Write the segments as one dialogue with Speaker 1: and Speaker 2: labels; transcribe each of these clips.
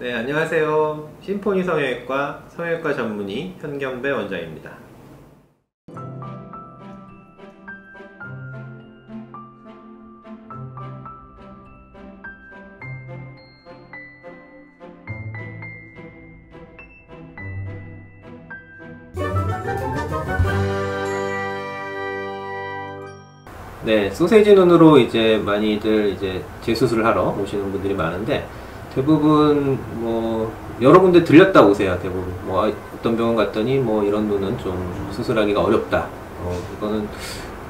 Speaker 1: 네, 안녕하세요. 심포니 성형외과 성형외과 전문의 현경배 원장입니다. 네, 소세지 눈으로 이제 많이들 이제 재수술을 하러 오시는 분들이 많은데, 대부분 뭐 여러 군데 들렸다 오세요. 대부분 뭐 어떤 병원 갔더니 뭐 이런 눈은 좀 수술하기가 어렵다. 이거는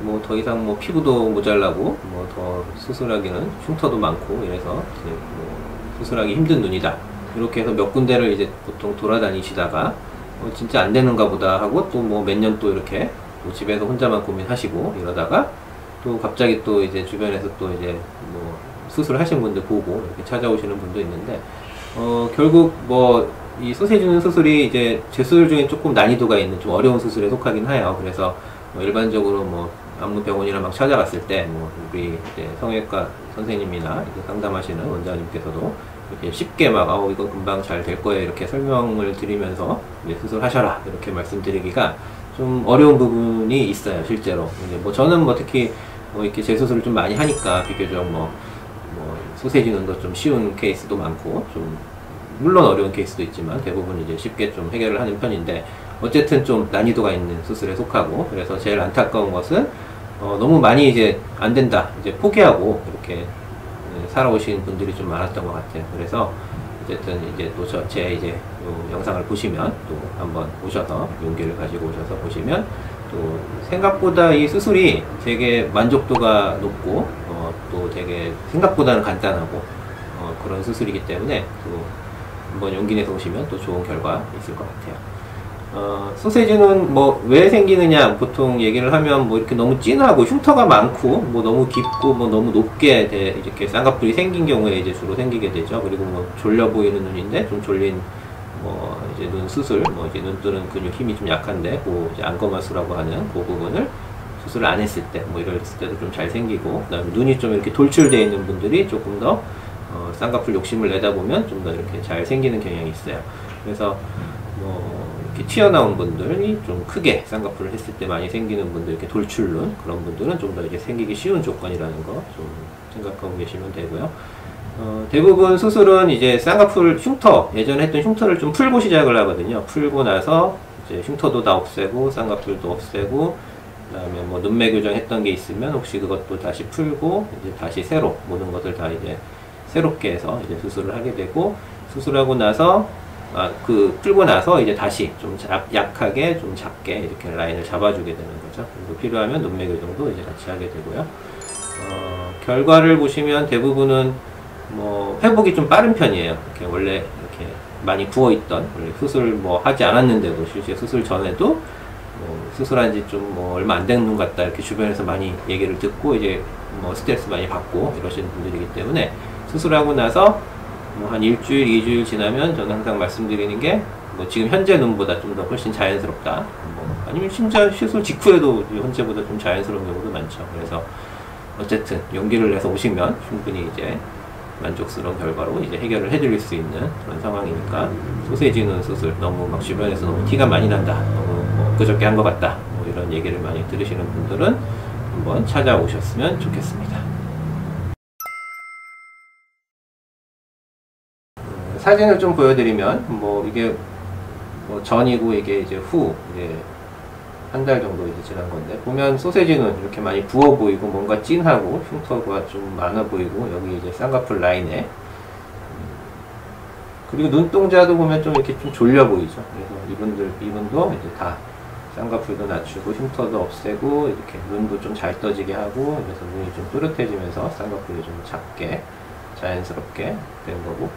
Speaker 1: 뭐 더 이상 뭐 피부도 모자라고 뭐 더 수술하기는 흉터도 많고 이래서 이제 뭐 수술하기 힘든 눈이다. 이렇게 해서 몇 군데를 이제 보통 돌아다니시다가 진짜 안 되는가 보다 하고 또 뭐 몇 년 또 이렇게 뭐 집에서 혼자만 고민하시고 이러다가 또 갑자기 또 이제 주변에서 또 이제 뭐 수술하신 분들 보고 이렇게 찾아오시는 분도 있는데, 결국 뭐 이 소세지 눈 수술이 이제 재수술 중에 조금 난이도가 있는 좀 어려운 수술에 속하긴 해요. 그래서 뭐 일반적으로 뭐 아무 병원이나 막 찾아갔을 때 뭐 우리 이제 성형외과 선생님이나 이제 상담하시는 원장님께서도 이렇게 쉽게 막 이거 금방 잘 될 거예요 이렇게 설명을 드리면서 이제 수술하셔라 이렇게 말씀드리기가 좀 어려운 부분이 있어요, 실제로. 이제 뭐 저는 뭐 특히 뭐 이렇게 재수술을 좀 많이 하니까 비교적 뭐 소세지 눈도 좀 쉬운 케이스도 많고, 좀 물론 어려운 케이스도 있지만 대부분 이제 쉽게 좀 해결을 하는 편인데, 어쨌든 좀 난이도가 있는 수술에 속하고, 그래서 제일 안타까운 것은 너무 많이 이제 안 된다 이제 포기하고 이렇게 살아오신 분들이 좀 많았던 것 같아요. 그래서 어쨌든 이제 또 제 이제 영상을 보시면 또 한번 오셔서 용기를 가지고 오셔서 보시면 또 생각보다 이 수술이 되게 만족도가 높고 또 되게 생각보다는 간단하고 그런 수술이기 때문에 또 한번 용기 내서 오시면 또 좋은 결과 있을 것 같아요. 소세지는 뭐 왜 생기느냐 보통 얘기를 하면 뭐 이렇게 너무 진하고 흉터가 많고 뭐 너무 깊고 뭐 너무 높게 이렇게 쌍꺼풀이 생긴 경우에 이제 주로 생기게 되죠. 그리고 뭐 졸려 보이는 눈인데 좀 졸린 뭐 이제 눈 수술, 뭐 이제 눈 뜨는 근육 힘이 좀 약한데 그 이제 안검하수라고 하는 그 부분을 수술을 안 했을 때 뭐 이럴 때도 좀 잘 생기고, 그다음에 눈이 좀 이렇게 돌출되어 있는 분들이 조금 더 쌍꺼풀 욕심을 내다 보면 좀 더 이렇게 잘 생기는 경향이 있어요. 그래서 뭐 이렇게 튀어나온 분들이 좀 크게 쌍꺼풀을 했을 때 많이 생기는 분들, 이렇게 돌출눈 그런 분들은 좀 더 이제 생기기 쉬운 조건이라는 거 좀 생각하고 계시면 되고요. 대부분 수술은 이제 쌍꺼풀 흉터, 예전에 했던 흉터를 좀 풀고 시작을 하거든요. 풀고 나서 이제 흉터도 다 없애고 쌍꺼풀도 없애고, 그다음에 뭐 눈매 교정했던 게 있으면 혹시 그것도 다시 풀고 이제 다시 새로 모든 것을 다 이제 새롭게 해서 이제 수술을 하게 되고, 수술하고 나서 풀고 나서 이제 다시 좀 약하게 좀 작게 이렇게 라인을 잡아주게 되는 거죠. 그리고 필요하면 눈매 교정도 이제 같이 하게 되고요. 결과를 보시면 대부분은 뭐 회복이 좀 빠른 편이에요. 이렇게 원래 이렇게 많이 부어있던, 원래 수술 뭐 하지 않았는데도 실제 수술 전에도 뭐 수술한 지 좀 뭐 얼마 안 된 것 같다 이렇게 주변에서 많이 얘기를 듣고 이제 뭐 스트레스 많이 받고 이러시는 분들이기 때문에, 수술하고 나서 뭐 한 일주일, 2주일 지나면 저는 항상 말씀드리는 게 뭐 지금 현재 눈보다 좀 더 훨씬 자연스럽다. 뭐 아니면 진짜 수술 직후에도 현재보다 좀 자연스러운 경우도 많죠. 그래서 어쨌든 용기를 내서 오시면 충분히 이제 만족스러운 결과로 이제 해결을 해드릴 수 있는 그런 상황이니까, 소세지 눈 수술 너무 막 주변에서 너무 티가 많이 난다, 너무 뭐 그저께 한 것 같다, 뭐 이런 얘기를 많이 들으시는 분들은 한번 찾아오셨으면 좋겠습니다. 사진을 좀 보여드리면 뭐 이게 뭐 전이고 이게 이제 후 이제 한 달 정도 이제 지난 건데, 보면 소세지는 이렇게 많이 부어 보이고 뭔가 진하고 흉터가 좀 많아 보이고, 여기 이제 쌍꺼풀 라인에 그리고 눈동자도 보면 좀 이렇게 좀 졸려 보이죠. 그래서 이분도 이제 다 쌍꺼풀도 낮추고 흉터도 없애고 이렇게 눈도 좀 잘 떠지게 하고, 그래서 눈이 좀 또렷해지면서 쌍꺼풀이 좀 작게 자연스럽게 된 거고,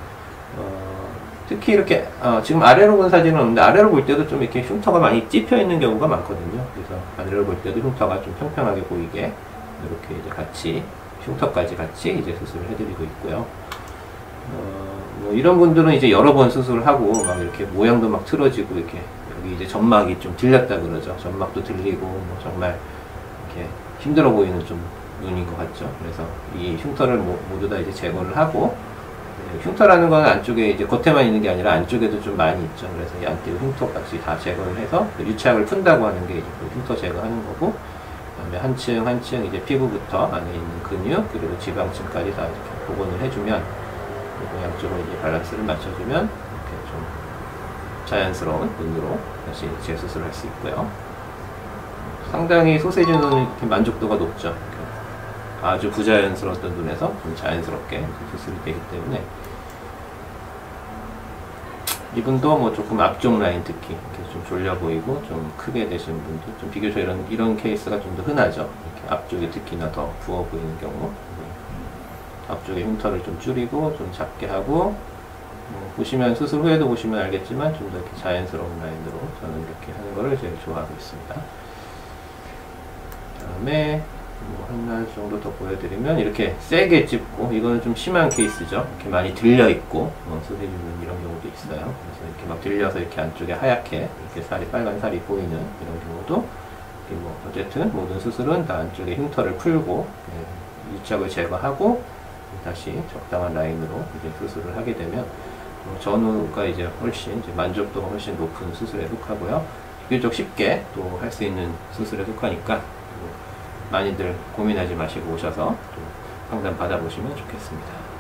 Speaker 1: 특히 이렇게 지금 아래로 본 사진은 없는데, 아래로 볼 때도 좀 이렇게 흉터가 많이 찝혀 있는 경우가 많거든요. 그래서 아래로 볼 때도 흉터가 좀 평평하게 보이게 이렇게 이제 같이 흉터까지 같이 이제 수술을 해드리고 있고요. 뭐 이런 분들은 이제 여러 번 수술을 하고 막 이렇게 모양도 막 틀어지고, 이렇게 여기 이제 점막이 좀 들렸다 그러죠. 점막도 들리고 뭐 정말 이렇게 힘들어 보이는 좀 눈인 것 같죠. 그래서 이 흉터를 모두 다 이제 제거를 하고 흉터라는 건 안쪽에 이제 겉에만 있는 게 아니라 안쪽에도 좀 많이 있죠. 그래서 이 안쪽 흉터까지 다 제거를 해서 유착을 푼다고 하는 게 이제 그 흉터 제거하는 거고, 그다음에 한층 한층 이제 피부부터 안에 있는 근육 그리고 지방층까지 다 이렇게 복원을 해주면, 그리고 양쪽으로 이제 밸런스를 맞춰주면 이렇게 좀 자연스러운 눈으로 다시 재수술을 할 수 있고요. 상당히 소세지 눈은 이렇게 만족도가 높죠. 아주 부자연스러웠던 눈에서 좀 자연스럽게 수술이 되기 때문에, 이분도 뭐 조금 앞쪽 라인 특히 이렇게 좀 졸려 보이고 좀 크게 되신 분도 좀 비교적 이런 케이스가 좀 더 흔하죠. 이렇게 앞쪽에 특히나 더 부어 보이는 경우, 앞쪽에 흉터를 좀 줄이고 좀 작게 하고, 보시면 수술 후에도 보시면 알겠지만 좀 더 이렇게 자연스러운 라인으로 저는 이렇게 하는 거를 제일 좋아하고 있습니다. 그다음에 하나 정도 더 보여드리면, 이렇게 세게 찝고, 이거는 좀 심한 케이스죠. 이렇게 많이 들려 있고 소세지 눈 이런 경우도 있어요. 그래서 이렇게 막 들려서 이렇게 안쪽에 하얗게 이렇게 살이, 빨간 살이 보이는 이런 경우도, 뭐 어쨌든 모든 수술은 다 안쪽에 흉터를 풀고 유착을 제거하고 다시 적당한 라인으로 이제 수술을 하게 되면 전후가 이제 훨씬 이제 만족도가 훨씬 높은 수술에 속하고요. 비교적 쉽게 또 할 수 있는 수술에 속하니까 많이들 고민하지 마시고 오셔서 또 상담 받아보시면 좋겠습니다.